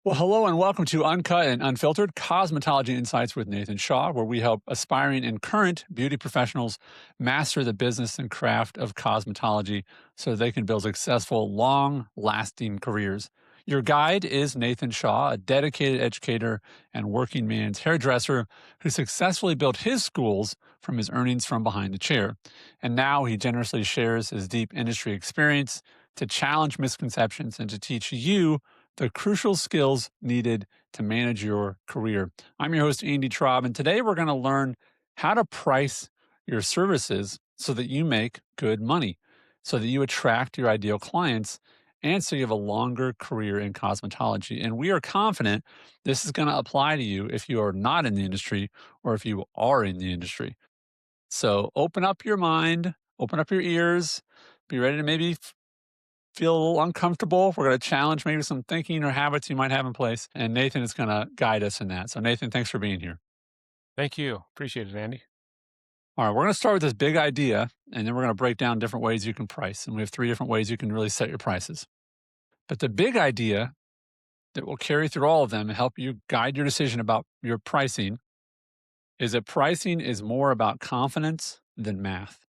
Well, hello and welcome to Uncut and Unfiltered Cosmetology Insights with Nathan Shaw, where we help aspiring and current beauty professionals master the business and craft of cosmetology so they can build successful, long lasting careers. Your guide is Nathan Shaw, a dedicated educator and working man's hairdresser who successfully built his schools from his earnings from behind the chair. And now he generously shares his deep industry experience to challenge misconceptions and to teach you the crucial skills needed to manage your career. I'm your host, Andy Traub, and today we're going to learn how to price your services so that you make good money, so that you attract your ideal clients, and so you have a longer career in cosmetology. And we are confident this is going to apply to you if you are not in the industry or if you are in the industry. So open up your mind, open up your ears, be ready to maybe feel a little uncomfortable. We're going to challenge maybe some thinking or habits you might have in place. And Nathan is going to guide us in that. So, Nathan, thanks for being here. Thank you. Appreciate it, Andy. All right, we're going to start with this big idea, and then we're going to break down different ways you can price. And we have three different ways you can really set your prices. But the big idea that will carry through all of them and help you guide your decision about your pricing is that pricing is more about confidence than math.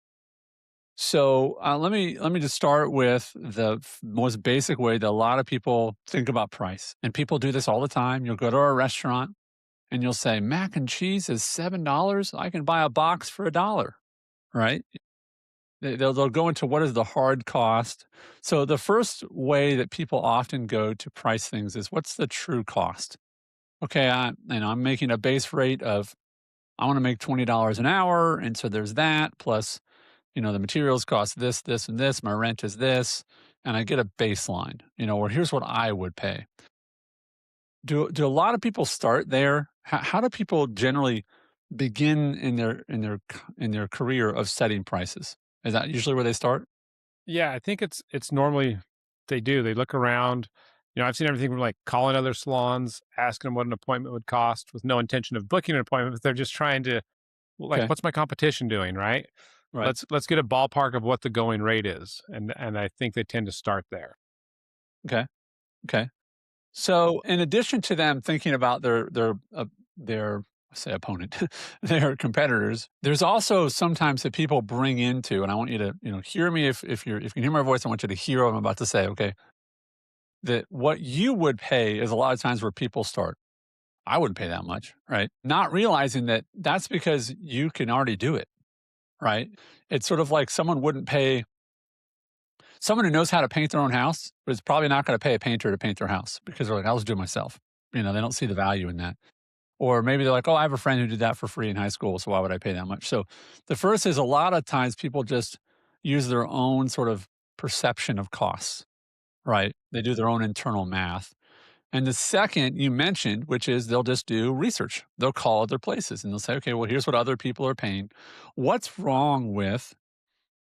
So let me just start with the most basic way that a lot of people think about price, and people do this all the time. You'll go to a restaurant and you'll say, "Mac and cheese is $7. I can buy a box for $1." Right? They'll go into what is the hard cost. So the first way that people often go to price things is what's the true cost. Okay, I'm making a base rate of I want to make $20 an hour, and so there's that plus the materials cost this, this, and this. My rent is this, and I get a baseline. Or here's what I would pay. Do a lot of people start there? How do people generally begin in their career of setting prices? Is that usually where they start? Yeah, I think it's normally they do. They look around. I've seen everything from like calling other salons, asking them what an appointment would cost with no intention of booking an appointment, but they're just trying to like, Okay, what's my competition doing, right? right. Let's get a ballpark of what the going rate is. And I think they tend to start there. Okay, okay. So, in addition to them thinking about their say opponent, their competitors, there's also sometimes that people bring into, and I want you to hear me if you can hear my voice, I want you to hear what I'm about to say. Okay, that what you would pay is a lot of times where people start. I wouldn't pay that much, right? Not realizing that that's because you can already do it, right? It's sort of like someone who knows how to paint their own house, but is probably not going to pay a painter to paint their house because they're like, I'll just do it myself. They don't see the value in that. Or maybe they're like, oh, I have a friend who did that for free in high school, so why would I pay that much? So the first is a lot of times people just use their own sort of perception of costs, right? They do their own internal math. And the second you mentioned, which is they'll just do research. They'll call other places and they'll say, okay, well, here's what other people are paying. What's wrong with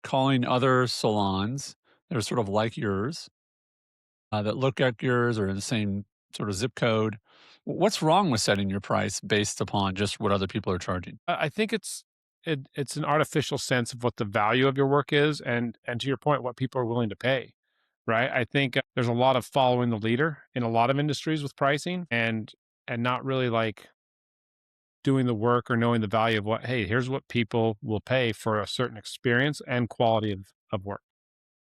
calling other salons that are sort of like yours, that look like yours or in the same sort of zip code? What's wrong with setting your price based upon just what other people are charging? I think it's an artificial sense of what the value of your work is, and to your point, what people are willing to pay. Right. I think there's a lot of following the leader in a lot of industries with pricing and not really like doing the work or knowing the value of what, hey, here's what people will pay for a certain experience and quality of work.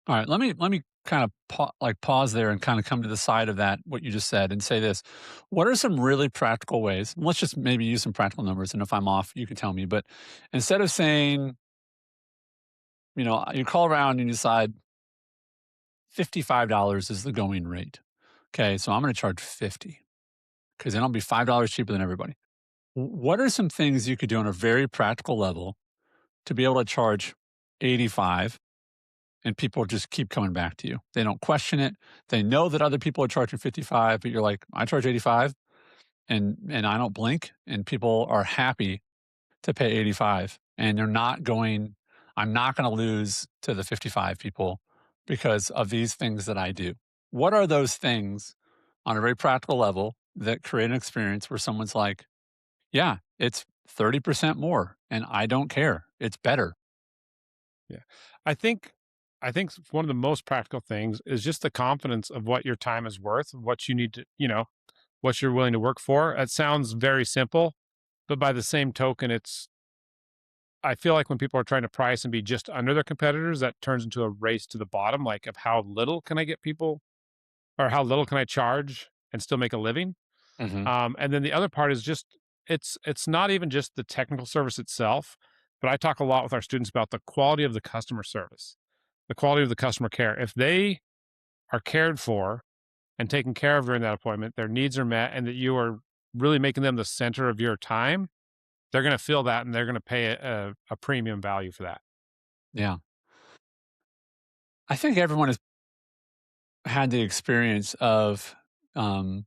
All right, let me kind of pause there and kind of come to the side of that what you just said and say this. What are some really practical ways? Let's just maybe use some practical numbers, and if I'm off, you can tell me. But instead of saying, you call around and you decide $55 is the going rate. Okay, so I'm going to charge 50 because then I'll be $5 cheaper than everybody. What are some things you could do on a very practical level to be able to charge 85 and people just keep coming back to you? They don't question it. They know that other people are charging 55, but you're like, I charge 85 and I don't blink, and people are happy to pay 85 and I'm not going to lose to the 55 people because of these things that I do. What are those things on a very practical level that create an experience where someone's like, yeah, it's 30% more and I don't care. It's better. Yeah. I think I think one of the most practical things is just the confidence of what your time is worth, what you need to, what you're willing to work for. It sounds very simple, but by the same token, I feel like when people are trying to price and be just under their competitors, that turns into a race to the bottom, like of how little can I get people or how little can I charge and still make a living? Hmm. And then the other part is just it's not even just the technical service itself, but I talk a lot with our students about the quality of the customer service, the quality of the customer care. If they are cared for and taken care of during that appointment, their needs are met, and that you are really making them the center of your time, they're going to feel that, and they're going to pay a premium value for that. Yeah. I think everyone has had the experience of um,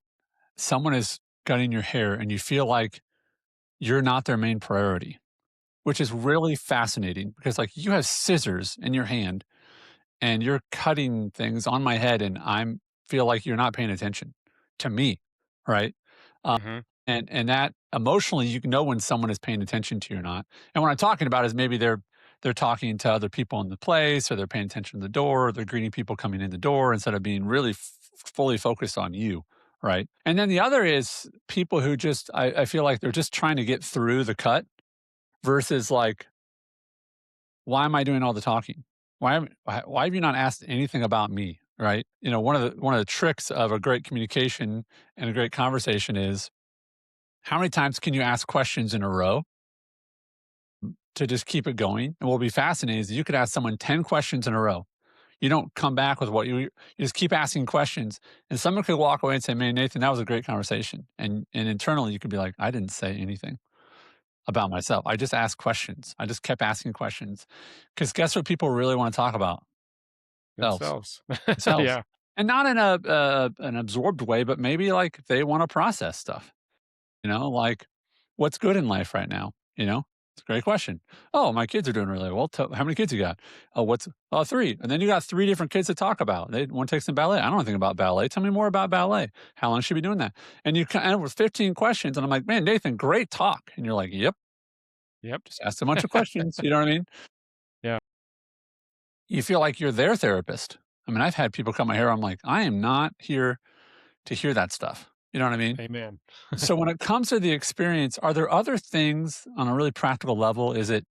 someone is cutting your hair and you feel like you're not their main priority, which is really fascinating because, like, you have scissors in your hand and you're cutting things on my head, and I'm feel like you're not paying attention to me, right? Um, Hmm. and that emotionally, you can know when someone is paying attention to you or not. And what I'm talking about is maybe they're talking to other people in the place, or they're paying attention to the door, or they're greeting people coming in the door instead of being really fully focused on you, right? And then the other is people who just I feel like they're just trying to get through the cut versus like, why am I doing all the talking? Why have you not asked anything about me, right? You know, one of the tricks of a great communication and a great conversation is how many times can you ask questions in a row to just keep it going? And what will be fascinating is you could ask someone 10 questions in a row. You don't come back with what you just keep asking questions, and someone could walk away and say, "Man, Nathan, that was a great conversation." And internally you could be like, "I didn't say anything about myself. I just asked questions. I just kept asking questions." Because guess what people really want to talk about? Themselves. Themselves. Themselves. Yeah. And not in a an absorbed way, but maybe like they want to process stuff, like what's good in life right now, It's a great question. Oh, my kids are doing really well. How many kids you got? Oh, three. And then you got three different kids to talk about. One takes them ballet. I don't know anything about ballet. Tell me more about ballet. How long should you be doing that? And you end up with 15 questions. And I'm like, man, Nathan, great talk. And you're like, yep, Yep. just asked a bunch of questions. You know what I mean? Yeah. You feel like you're their therapist. I mean, I've had people cut my hair. I'm like, I am not here to hear that stuff. You know what I mean? Amen. So when it comes to the experience, are there other things on a really practical level? Is it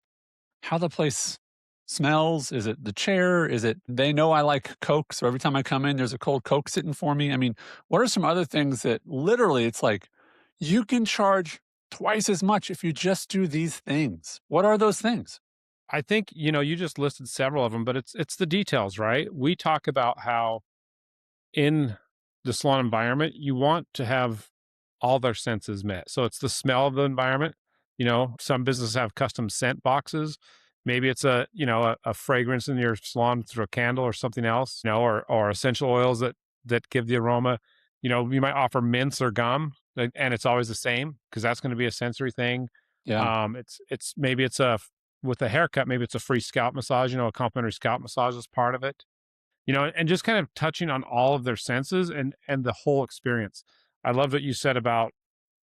how the place smells? Is it the chair? Is it they know I like Coke, so every time I come in, there's a cold Coke sitting for me? I mean, what are some other things that literally it's like you can charge twice as much if you just do these things? What are those things? I think, you just listed several of them, but it's the details, right? We talk about how in the salon environment, you want to have all their senses met. So it's the smell of the environment. Some businesses have custom scent boxes. Maybe it's a fragrance in your salon through a candle or something else, or essential oils that give the aroma. You might offer mints or gum, and it's always the same because that's going to be a sensory thing. Yeah, It's maybe it's with a haircut, maybe it's a free scalp massage, a complimentary scalp massage is part of it, and just kind of touching on all of their senses and the whole experience. I love what you said about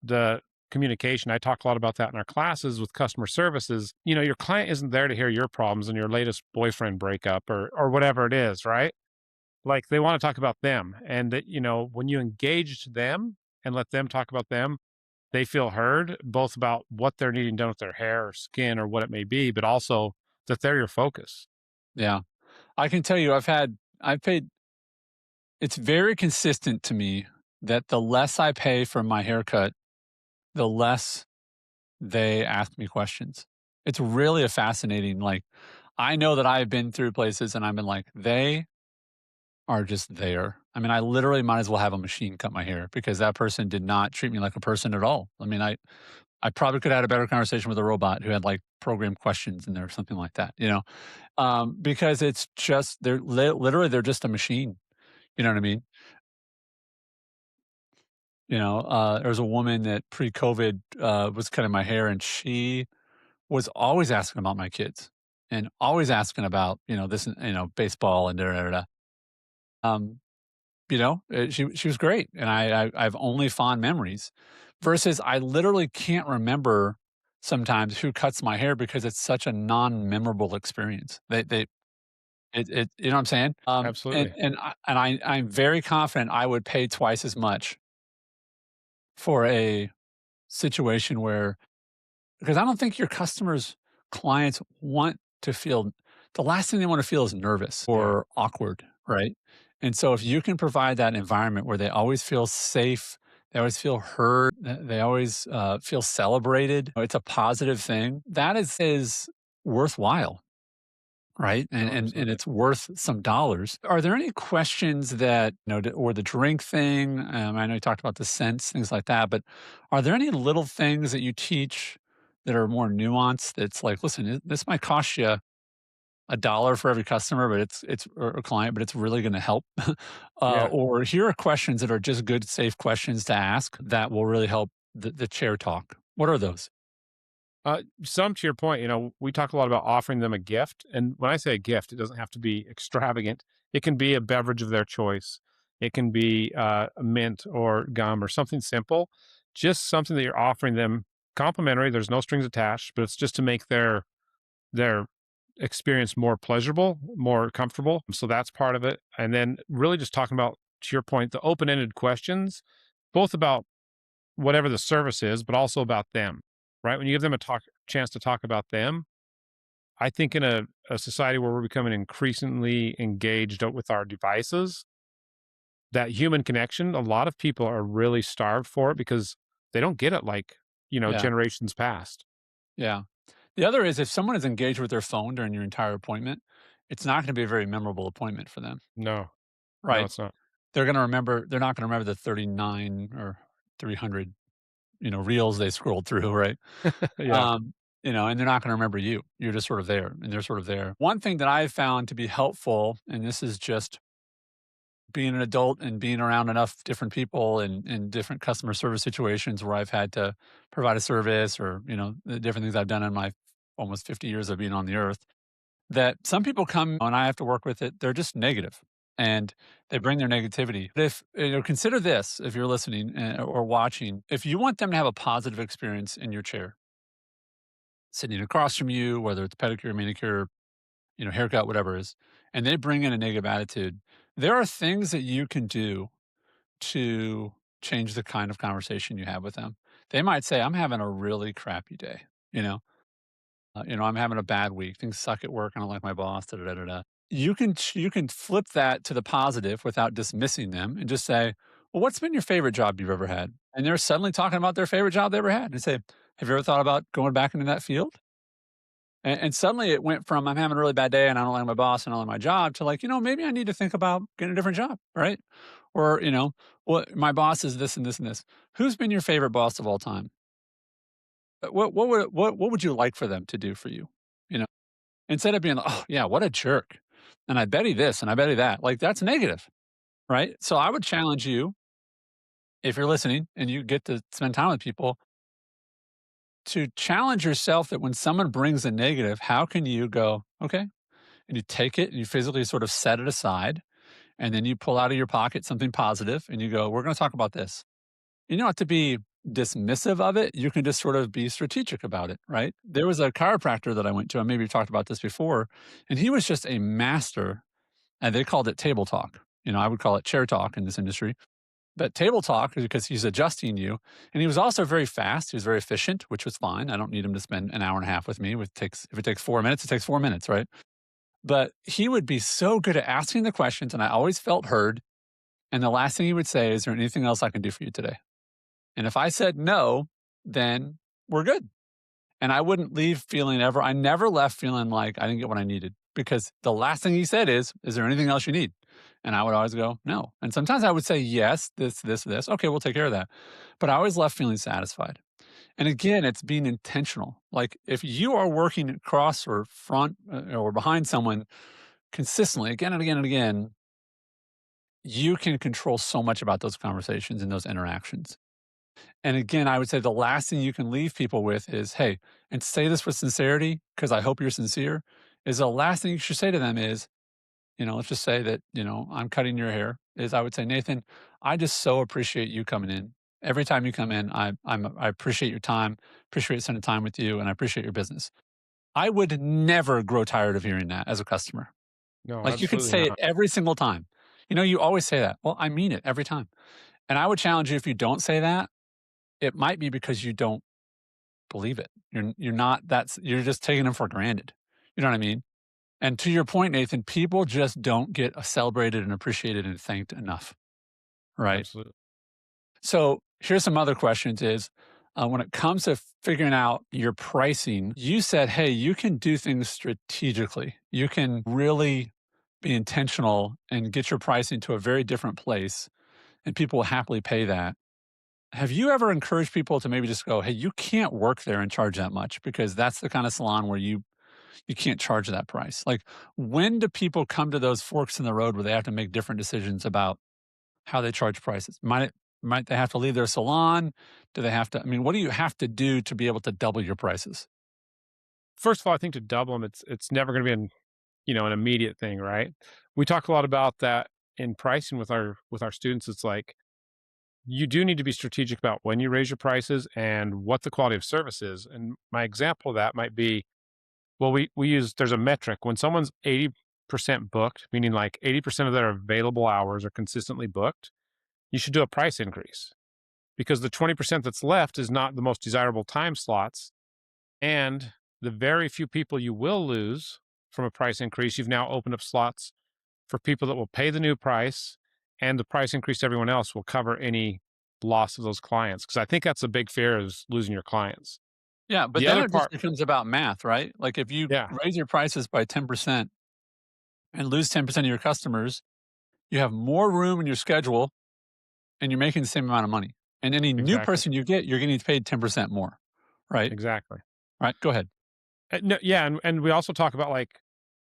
the communication. I talk a lot about that in our classes with customer services. Your client isn't there to hear your problems and your latest boyfriend breakup or whatever it is, right? Like they want to talk about them. And that, when you engage them and let them talk about them, they feel heard both about what they're needing done with their hair or skin or what it may be, but also that they're your focus. yeah. I can tell you, I've paid. It's very consistent to me that the less I pay for my haircut, the less they ask me questions. It's really a fascinating, like, I know that I've been through places and I've been like, they are just there. I mean, I literally might as well have a machine cut my hair because that person did not treat me like a person at all. I mean, I probably could have had a better conversation with a robot who had like programmed questions in there or something like that, because it's just, literally, they're just a machine. You know what I mean? There was a woman that pre-COVID was cutting my hair, and she was always asking about my kids and always asking about, this, baseball and da da da. Da. Um, she was great, and I've only fond memories. Versus, I literally can't remember sometimes who cuts my hair because it's such a non-memorable experience. You know what I'm saying? Absolutely. I'm very confident I would pay twice as much for a situation where, because I don't think your customers, clients want to feel, the last thing they want to feel is nervous Yeah, or awkward, right? And so if you can provide that environment where they always feel safe, they always feel heard, they always feel celebrated, it's a positive thing, that is worthwhile. Right, no, and absolutely. it's worth some dollars. Are there any questions that, or the drink thing, I know you talked about the scents, things like that, but are there any little things that you teach that are more nuanced that's like, "Listen, this might cost you $1 for every customer, but it's or a client, but it's really gonna help." Yeah. Or here are questions that are just good, safe questions to ask that will really help the chair talk. What are those? Some to your point, we talk a lot about offering them a gift. And when I say a gift, it doesn't have to be extravagant. It can be a beverage of their choice. It can be a mint or gum or something simple, just something that you're offering them complimentary. There's no strings attached, but it's just to make their experience more pleasurable, more comfortable. So that's part of it. And then really just talking about, to your point, the open-ended questions, both about whatever the service is, but also about them, right? When you give them a chance to talk about them, I think in a society where we're becoming increasingly engaged with our devices, that human connection, a lot of people are really starved for it because they don't get it like, Yeah, generations past. yeah. The other is if someone is engaged with their phone during your entire appointment, it's not gonna be a very memorable appointment for them, No, no, right? it's not. They're not gonna remember the 39 or 300, reels they scrolled through, right? Yeah. Um, and they're not gonna remember you. You're just sort of there, and they're sort of there. One thing that I've found to be helpful, and this is just being an adult and being around enough different people and in different customer service situations where I've had to provide a service or, the different things I've done in my almost 50 years of being on the earth, that some people come and I have to work with it, they're just negative and they bring their negativity. But if, consider this, if you're listening or watching, if you want them to have a positive experience in your chair, sitting across from you, whether it's pedicure, manicure, haircut, whatever it is, and they bring in a negative attitude, there are things that you can do to change the kind of conversation you have with them. They might say, "I'm having a really crappy day," you know? "I'm having a bad week. Things suck at work. I don't like my boss, da, da, da, da, da." You can flip that to the positive without dismissing them and just say, "Well, what's been your favorite job you've ever had?" And they're suddenly talking about their favorite job they ever had and say, "Have you ever thought about going back into that field?" And suddenly it went from, "I'm having a really bad day and I don't like my boss and I don't like my job," to like, maybe I need to think about getting a different job, right? Or, "Well, my boss is this and this and this." Who's been your favorite boss of all time? What would you like for them to do for you? You know, instead of being like, "Oh yeah, what a jerk," and I bet he this and I bet he that. Like that's negative, right? So I would challenge you, if you're listening and you get to spend time with people, to challenge yourself that when someone brings a negative, how can you go, okay, and you take it and you physically sort of set it aside, and then you pull out of your pocket something positive and you go, "We're going to talk about this." You don't have to be dismissive of it. You can just sort of be strategic about it, right? There was a chiropractor that I went to, and maybe we've talked about this before, and he was just a master, and they called it table talk. I would call it chair talk in this industry. But table talk is because he's adjusting you. And he was also very fast. He was very efficient, which was fine. I don't need him to spend an hour and a half with me. If it takes 4 minutes, it takes 4 minutes, right? But he would be so good at asking the questions, and I always felt heard. And the last thing he would say, "Is there anything else I can do for you today?" And if I said no, then we're good. And I wouldn't leave feeling ever, I never left feeling like I didn't get what I needed because the last thing he said is there anything else you need? And I would always go, no. And sometimes I would say, yes, this, this. Okay, we'll take care of that. But I always left feeling satisfied. And again, it's being intentional. Like if you are working across or front or behind someone consistently again and again and again, you can control so much about those conversations and those interactions. And again, I would say the last thing you can leave people with is, hey, and say this with sincerity, because I hope you're sincere, is the last thing you should say to them is, let's just say that, I'm cutting your hair, is I would say, "Nathan, I just so appreciate you coming in. Every time you come in, I appreciate your time, appreciate spending time with you, and I appreciate your business." I would never grow tired of hearing that as a customer. No, Like you could absolutely say it not. every single time. You always say that. Well, I mean it every time. And I would challenge you if you don't say that, it might be because you don't believe it. You're not that's you're just taking them for granted. You know what I mean? And to your point, Nathan, people just don't get celebrated and appreciated and thanked enough, right? Absolutely. So here's some other questions is, when it comes to figuring out your pricing, you said, hey, you can do things strategically. You can really be intentional and get your pricing to a very different place, and people will happily pay that. Have you ever encouraged people to maybe just go, hey, you can't work there and charge that much because that's the kind of salon where you can't charge that price? Like, when do people come to those forks in the road where they have to make different decisions about how they charge prices? Might they have to leave their salon? Do they have to, I mean, what do you have to do to be able to double your prices? First of all, I think to double them, it's never going to be an immediate thing, right? We talk a lot about that in pricing with our students. It's like you do need to be strategic about when you raise your prices and what the quality of service is. And my example of that might be, well, we use there's a metric when someone's 80% booked, meaning like 80% of their available hours are consistently booked. You should do a price increase because the 20% that's left is not the most desirable time slots. And the very few people you will lose from a price increase, you've now opened up slots for people that will pay the new price, and the price increase to everyone else will cover any loss of those clients. Because I think that's a big fear is losing your clients. Yeah, but The then other it just part, becomes about math, right? Like, if you yeah, raise your prices by 10% and lose 10% of your customers, you have more room in your schedule and you're making the same amount of money. And any new exactly, person you get, you're getting paid 10% more, right? exactly. Right. Go ahead. No, yeah, and we also talk about like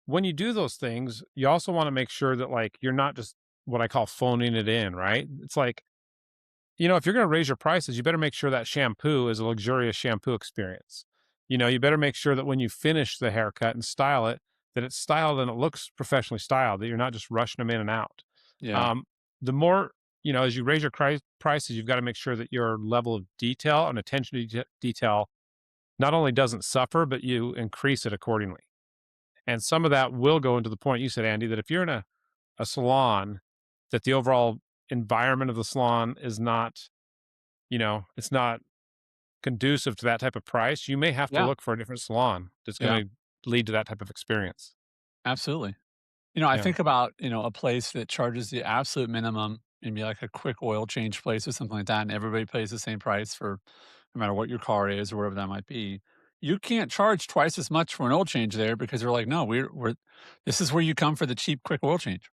when you do those things, you also want to make sure that like you're not just what I call phoning it in, right? It's like if you're going to raise your prices, you better make sure that shampoo is a luxurious shampoo experience. You better make sure that when you finish the haircut and style it, that it's styled and it looks professionally styled, that you're not just rushing them in and out. Yeah. Um, the more, as you raise your prices, you've got to make sure that your level of detail and attention to detail not only doesn't suffer, but you increase it accordingly. And some of that will go into the point you said, Andy, that if you're in a salon, that the overall environment of the salon is not it's not conducive to that type of price, you may have to Yeah. look for a different salon that's Yeah. going to lead to that type of experience. Absolutely. I Yeah, think about, a place that charges the absolute minimum, maybe like a quick oil change place or something like that, and everybody pays the same price for no matter what your car is or whatever that might be. You can't charge twice as much for an oil change there because they're like, no, we're this is where you come for the cheap, quick oil change.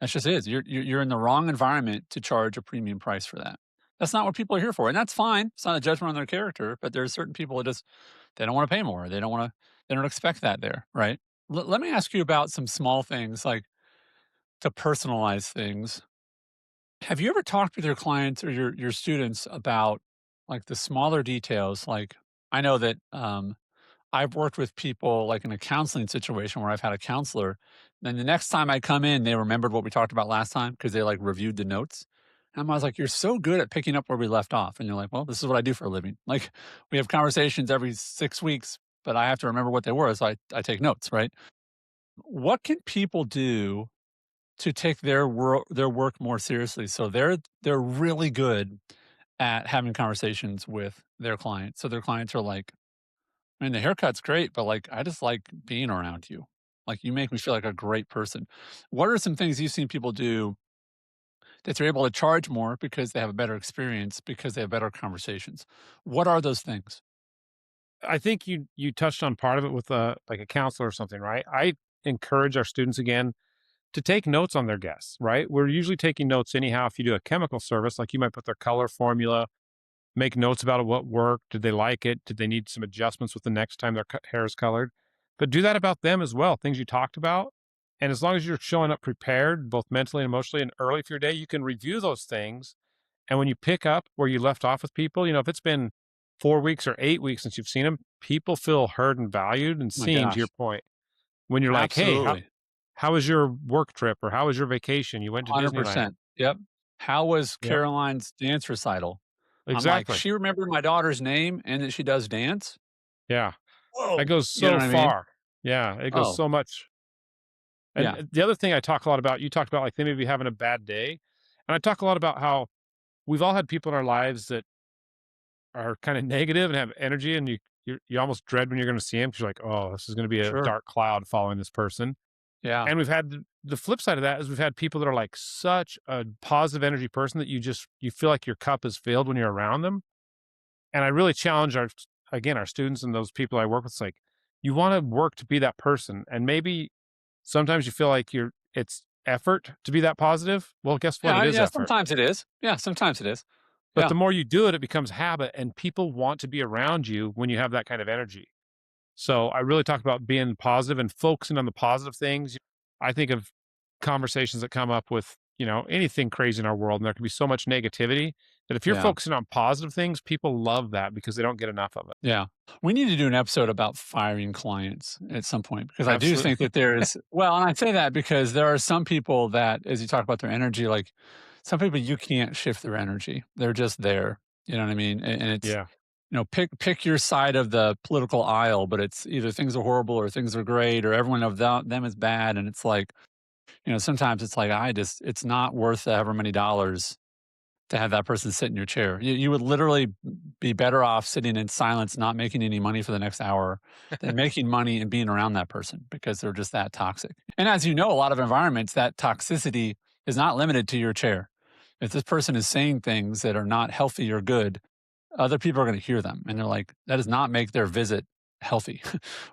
That's just is. You're in the wrong environment to charge a premium price for that. That's not what people are here for, and that's fine. It's not a judgment on their character, but there's certain people that just they don't want to pay more. They don't expect that there, right? Let me ask you about some small things like to personalize things. Have you ever talked with your clients or your students about like the smaller details? Like, I know that I've worked with people like in a counseling situation where I've had a counselor. Then the next time I come in, they remembered what we talked about last time because they like reviewed the notes. And I was like, "You're so good at picking up where we left off." And you're like, "Well, this is what I do for a living." Like, we have conversations every 6 weeks, but I have to remember what they were, so I take notes, right? What can people do to take their work more seriously so they're really good at having conversations with their clients? So their clients are like, I mean, the haircut's great, but, like, I just like being around you. Like, you make me feel like a great person. What are some things you've seen people do that they're able to charge more because they have a better experience, because they have better conversations? What are those things? I think you touched on part of it with like a counselor or something, right? I encourage our students again to take notes on their guests, right? We're usually taking notes anyhow. If you do a chemical service, like you might put their color formula, make notes about what worked. Did they like it? Did they need some adjustments with the next time their hair is colored? But do that about them as well, things you talked about. And as long as you're showing up prepared, both mentally and emotionally, and early for your day, you can review those things. And when you pick up where you left off with people, if it's been 4 weeks or 8 weeks since you've seen them, people feel heard and valued and Oh my seen, to your gosh. point. When you're like, hey, how, Absolutely. how was your work trip or how was your vacation? You went to Disneyland. 100%. Yep. How was Yep. Caroline's dance recital? I'm like, Exactly. "She remembered my daughter's name and that she does dance?" Yeah. That Whoa. goes You know so what I mean? far. Yeah. It goes Oh, so much. And yeah. the other thing I talk a lot about, you talked about like they may be having a bad day. And I talk a lot about how we've all had people in our lives that are kind of negative and have energy, and you almost dread when you're going to see them because you're like, oh, this is going to be a Sure. dark cloud following this person. Yeah. And we've had the flip side of that is we've had people that are like such a positive energy person that you feel like your cup is filled when you're around them. And I really challenge our students and those people I work with. It's like you want to work to be that person, and maybe sometimes you feel like it's effort to be that positive. Well, guess what? It Yeah, is yeah, effort. sometimes it is. Yeah, sometimes it is. But the Yeah. more you do it, it becomes habit, and people want to be around you when you have that kind of energy. So I really talk about being positive and focusing on the positive things. I think of conversations that come up with, anything crazy in our world, and there can be so much negativity that if you're Yeah. focusing on positive things, people love that because they don't get enough of it. Yeah. We need to do an episode about firing clients at some point because I do think Absolutely. that there's, well, and I say that because there are some people that, as you talk about their energy, like some people you can't shift their energy. They're just there. You know what I mean? And it's, Yeah, pick your side of the political aisle, but it's either things are horrible or things are great or everyone of them is bad. And it's like, sometimes it's like, it's not worth however many dollars to have that person sit in your chair. You would literally be better off sitting in silence, not making any money for the next hour than making money and being around that person because they're just that toxic. And as you know, a lot of environments, that toxicity is not limited to your chair. If this person is saying things that are not healthy or good, other people are going to hear them. And they're like, that does not make their visit healthy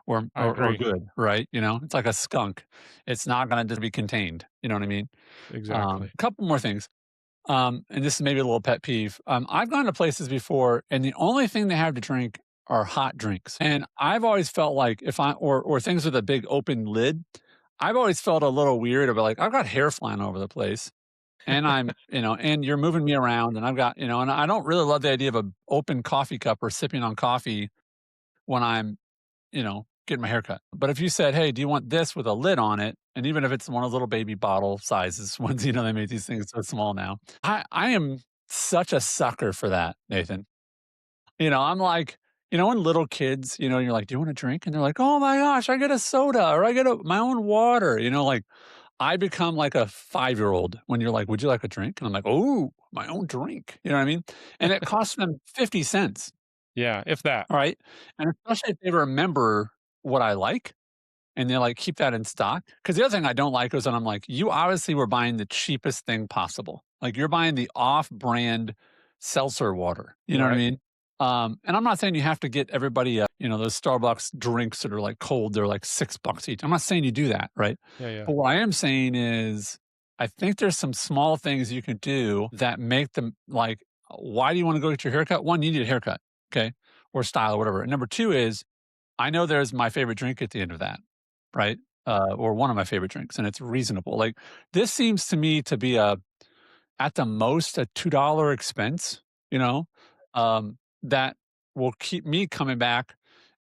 I or agree. good, right? It's like a skunk. It's not going to just be contained. You know what I mean? Exactly. A couple more things. And this is maybe a little pet peeve. I've gone to places before, and the only thing they have to drink are hot drinks. And I've always felt like if I or things with a big open lid, I've always felt a little weird about like I've got hair flying over the place, and and you're moving me around, and I've got and I don't really love the idea of a open coffee cup or sipping on coffee when I'm getting my hair cut. But if you said, "Hey, do you want this with a lid on it?" And even if it's one of those little baby bottle sizes ones, they make these things so small now. I am such a sucker for that, Nathan. I'm like, when little kids, you're like, "Do you want a drink?" And they're like, "Oh my gosh, I get a soda or I get my own water." Like I become like a 5-year-old when you're like, "Would you like a drink?" And I'm like, "Oh, my own drink." You know what I mean? And it costs them 50 cents. Yeah, if that. All right. And especially if they remember what I like and they like keep that in stock. Cause the other thing I don't like is that I'm like, you obviously were buying the cheapest thing possible. Like you're buying the off brand seltzer water. You know what I Right. mean? And I'm not saying you have to get everybody, those Starbucks drinks that are like cold, they're like $6 each. I'm not saying you do that. Right. Yeah, yeah. But what I am saying is, I think there's some small things you can do that make them like, why do you want to go get your haircut? One, you need a haircut. Okay. Or style or whatever. And number two is, I know there's my favorite drink at the end of that, right? Or one of my favorite drinks, and it's reasonable. Like this seems to me to be at the most a $2 expense, that will keep me coming back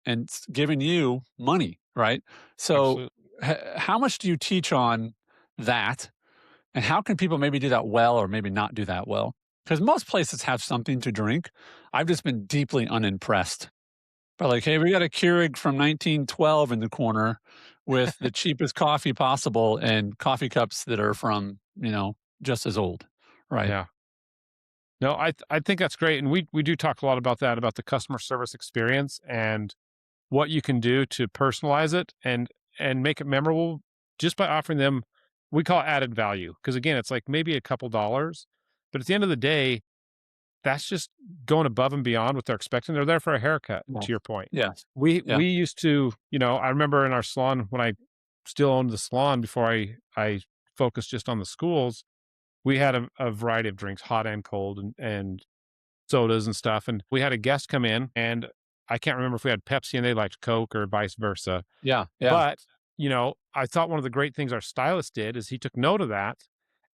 and giving you money, right? So, Absolutely. how much do you teach on that, and how can people maybe do that well or maybe not do that well? Because most places have something to drink. I've just been deeply unimpressed but like, hey, we got a Keurig from 1912 in the corner with the cheapest coffee possible and coffee cups that are from, just as old. Right. Yeah. No, I think that's great, and we do talk a lot about that, about the customer service experience and what you can do to personalize it and make it memorable just by offering them, we call it added value, because again, it's like maybe a couple dollars, but at the end of the day, that's just going above and beyond what they're expecting. They're there for a haircut, to Yes. your point. Yes. We Yeah. used to, I remember in our salon when I still owned the salon before I focused just on the schools, we had a variety of drinks, hot and cold, and sodas and stuff. And we had a guest come in, and I can't remember if we had Pepsi and they liked Coke or vice versa. Yeah. Yeah. But, I thought one of the great things our stylist did is he took note of that.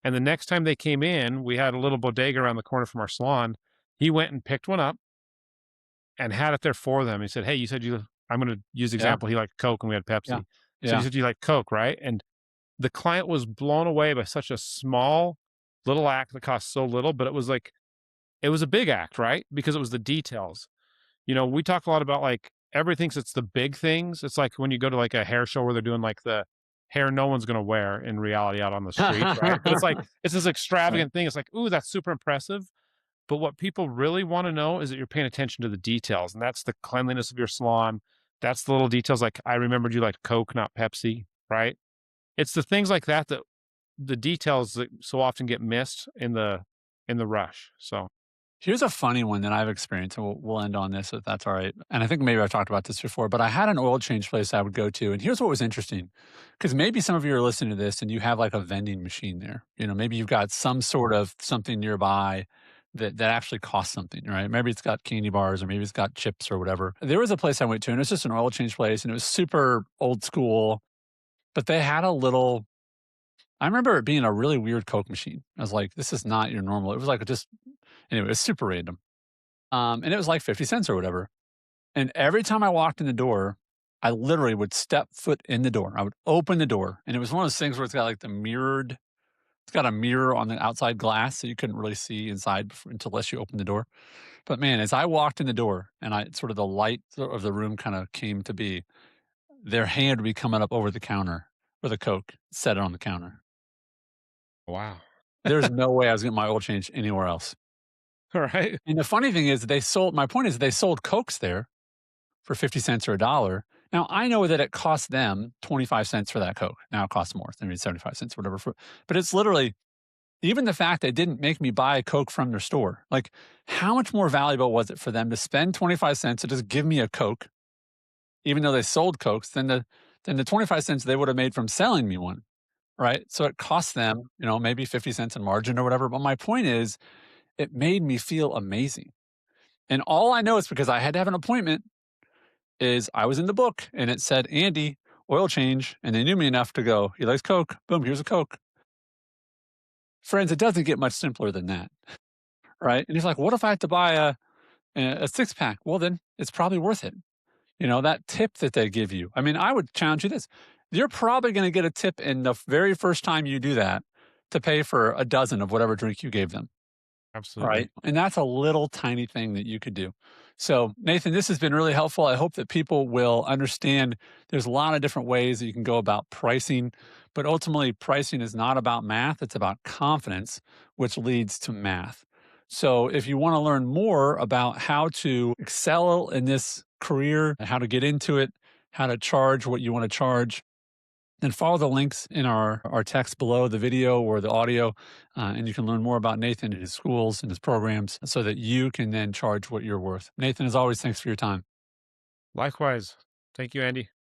And the next time they came in, we had a little bodega around the corner from our salon. He went and picked one up and had it there for them. He said, "Hey, you said I'm going to use the Yeah. example. He liked Coke and we had Yeah. Pepsi. So you Yeah. said you like Coke, right?" And the client was blown away by such a small little act that cost so little, but it was a big act, right? Because it was the details. We talk a lot about like everybody thinks it's the big things. It's like when you go to like a hair show where they're doing like the hair no one's gonna wear in reality out on the street, right? But it's like it's this Right. extravagant thing. It's like, ooh, that's super impressive. But what people really want to know is that you're paying attention to the details, and that's the cleanliness of your salon. That's the little details like I remembered you like Coke, not Pepsi, right? It's the things like that that the details that so often get missed in the rush. So, Here's a funny one that I've experienced, and we'll end on this if that's all right. And I think maybe I've talked about this before, but I had an oil change place I would go to, and here's what was interesting, because maybe some of you are listening to this and you have like a vending machine there. You know, maybe you've got some sort of something nearby that actually costs something, right? Maybe it's got candy bars or maybe it's got chips or whatever. There was a place I went to, and it was just an oil change place, and it was super old school, but they had a little. I remember it being a really weird Coke machine. I was like, this is not your normal. It was like just anyway, it was super random. And it was like 50 cents or whatever. And every time I walked in the door, I literally would step foot in the door. I would open the door. And it was one of those things where it's got like it's got a mirror on the outside glass so you couldn't really see inside unless you open the door. But man, as I walked in the door and I sort of the light of the room kind of came to be, their hand would be coming up over the counter with a Coke, set it on the counter. wow. There's no way I was getting my oil change anywhere else. All right. And the funny thing is my point is they sold Cokes there for 50 cents or a dollar. Now I know that it cost them 25 cents for that Coke. Now it costs more, maybe 75 cents, whatever. But it's literally even the fact they didn't make me buy a Coke from their store. Like, how much more valuable was it for them to spend 25 cents to just give me a Coke, even though they sold Cokes, than the 25 cents they would have made from selling me one, right? So it cost them, maybe 50 cents in margin or whatever. But my point is, it made me feel amazing. And all I know is because I had to have an appointment is I was in the book and it said, Andy, oil change. And they knew me enough to go, he likes Coke. Boom, here's a Coke. Friends, it doesn't get much simpler than that. Right. And he's like, what if I have to buy a six pack? Well, then it's probably worth it. That tip that they give you. I mean, I would challenge you this. You're probably going to get a tip in the very first time you do that to pay for a dozen of whatever drink you gave them. Absolutely. Right, and that's a little tiny thing that you could do. So, Nathan, this has been really helpful. I hope that people will understand there's a lot of different ways that you can go about pricing, but ultimately pricing is not about math, it's about confidence, which leads to math. So, if you want to learn more about how to excel in this career, how to get into it, how to charge what you want to charge, then follow the links in our text below the video or the audio, and you can learn more about Nathan and his schools and his programs so that you can then charge what you're worth. Nathan, as always, thanks for your time. Likewise. Thank you, Andy.